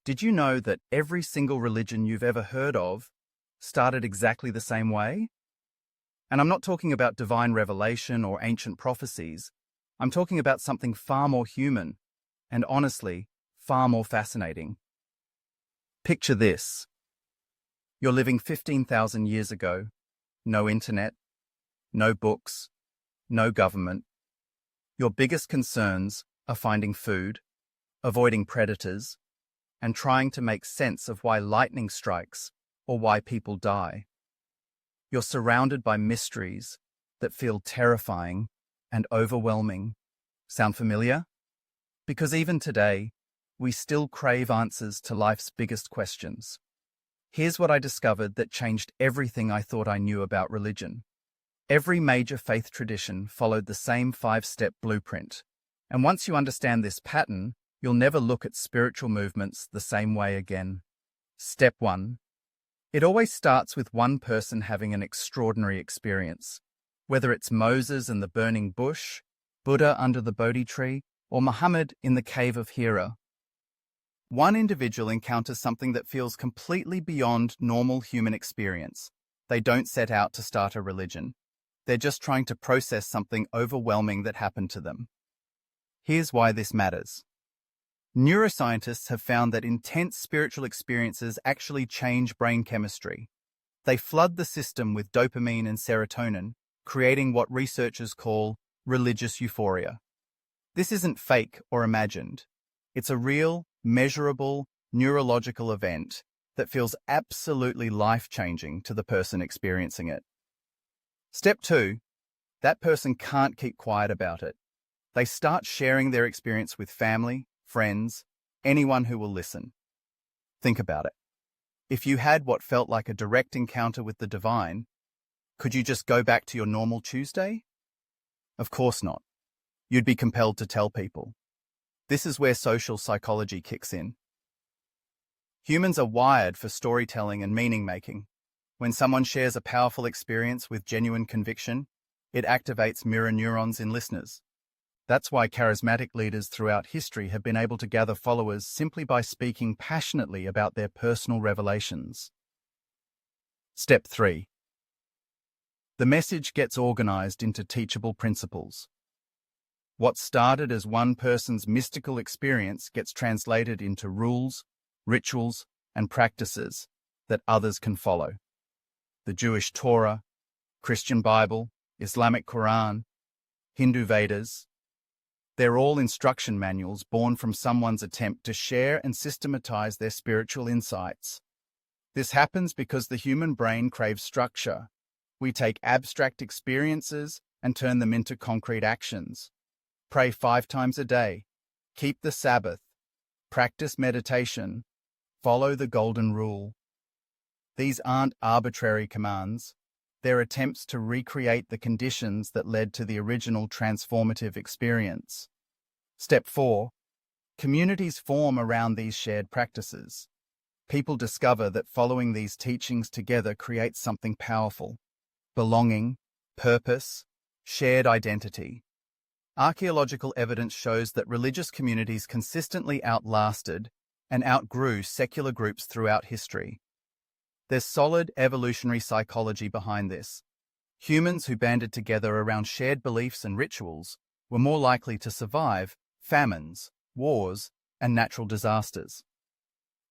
Did you know that every single religion you've ever heard of started exactly the same way? And I'm not talking about divine revelation or ancient prophecies. I'm talking about something far more human and, honestly, far more fascinating. Picture this. You're living 15,000 years ago. No internet, no books, no government. Your biggest concerns are finding food, avoiding predators, and trying to make sense of why lightning strikes or why people die. You're surrounded by mysteries that feel terrifying and overwhelming. Sound familiar? Because even today, we still crave answers to life's biggest questions. Here's what I discovered that changed everything I thought I knew about religion. Every major faith tradition followed the same 5-step blueprint. And once you understand this pattern, you'll never look at spiritual movements the same way again. Step 1. It always starts with one person having an extraordinary experience. Whether it's Moses in the burning bush, Buddha under the Bodhi tree, or Muhammad in the cave of Hira. One individual encounters something that feels completely beyond normal human experience. They don't set out to start a religion. They're just trying to process something overwhelming that happened to them. Here's why this matters. Neuroscientists have found that intense spiritual experiences actually change brain chemistry. They flood the system with dopamine and serotonin, creating what researchers call religious euphoria. This isn't fake or imagined. It's a real, measurable, neurological event that feels absolutely life-changing to the person experiencing it. Step 2. That person can't keep quiet about it. They start sharing their experience with family, friends, anyone who will listen. Think about it. If you had what felt like a direct encounter with the divine, could you just go back to your normal Tuesday? Of course not. You'd be compelled to tell people. This is where social psychology kicks in. Humans are wired for storytelling and meaning-making. When someone shares a powerful experience with genuine conviction, it activates mirror neurons in listeners. That's why charismatic leaders throughout history have been able to gather followers simply by speaking passionately about their personal revelations. Step 3. The message gets organized into teachable principles. What started as one person's mystical experience gets translated into rules, rituals, and practices that others can follow. The Jewish Torah, Christian Bible, Islamic Quran, Hindu Vedas, they're all instruction manuals born from someone's attempt to share and systematize their spiritual insights. This happens because the human brain craves structure. We take abstract experiences and turn them into concrete actions. Pray 5 times a day, keep the Sabbath, practice meditation, follow the golden rule. These aren't arbitrary commands. They're attempts to recreate the conditions that led to the original transformative experience. Step 4. Communities form around these shared practices. People discover that following these teachings together creates something powerful: belonging, purpose, shared identity. Archaeological evidence shows that religious communities consistently outlasted and outgrew secular groups throughout history. There's solid evolutionary psychology behind this. Humans who banded together around shared beliefs and rituals were more likely to survive famines, wars, and natural disasters.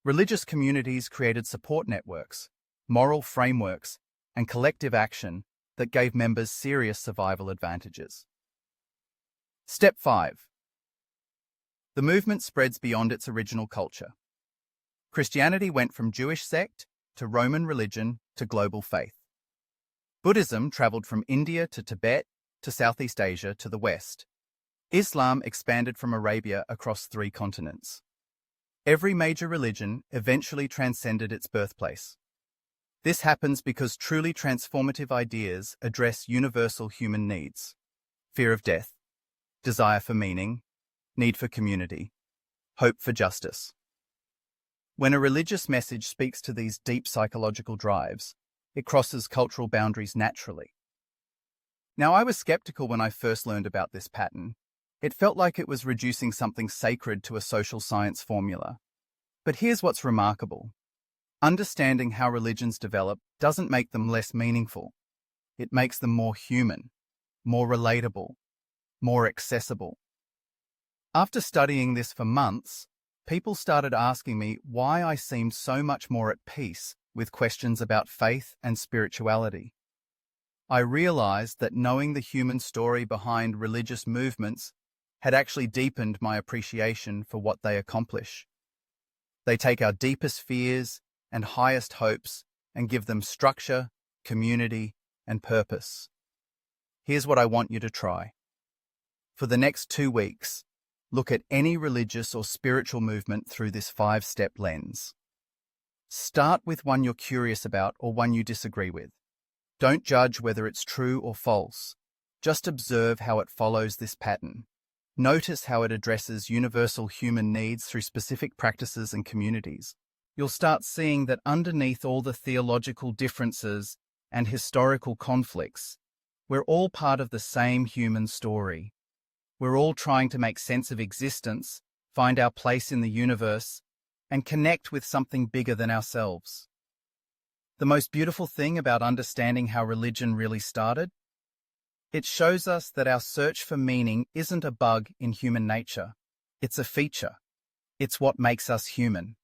Religious communities created support networks, moral frameworks, and collective action that gave members serious survival advantages. Step 5. The movement spreads beyond its original culture. Christianity went from Jewish sect to Roman religion to global faith. Buddhism traveled from India to Tibet to Southeast Asia to the West. Islam expanded from Arabia across 3 continents. Every major religion eventually transcended its birthplace. This happens because truly transformative ideas address universal human needs: fear of death, desire for meaning, need for community, hope for justice. When a religious message speaks to these deep psychological drives, it crosses cultural boundaries naturally. Now, I was skeptical when I first learned about this pattern. It felt like it was reducing something sacred to a social science formula. But here's what's remarkable. Understanding how religions develop doesn't make them less meaningful. It makes them more human, more relatable, more accessible. After studying this for months, people started asking me why I seemed so much more at peace with questions about faith and spirituality. I realized that knowing the human story behind religious movements had actually deepened my appreciation for what they accomplish. They take our deepest fears and highest hopes and give them structure, community, and purpose. Here's what I want you to try. For the next 2 weeks, look at any religious or spiritual movement through this 5-step lens. Start with one you're curious about or one you disagree with. Don't judge whether it's true or false. Just observe how it follows this pattern. Notice how it addresses universal human needs through specific practices and communities. You'll start seeing that underneath all the theological differences and historical conflicts, we're all part of the same human story. We're all trying to make sense of existence, find our place in the universe, and connect with something bigger than ourselves. The most beautiful thing about understanding how religion really started? It shows us that our search for meaning isn't a bug in human nature. It's a feature. It's what makes us human.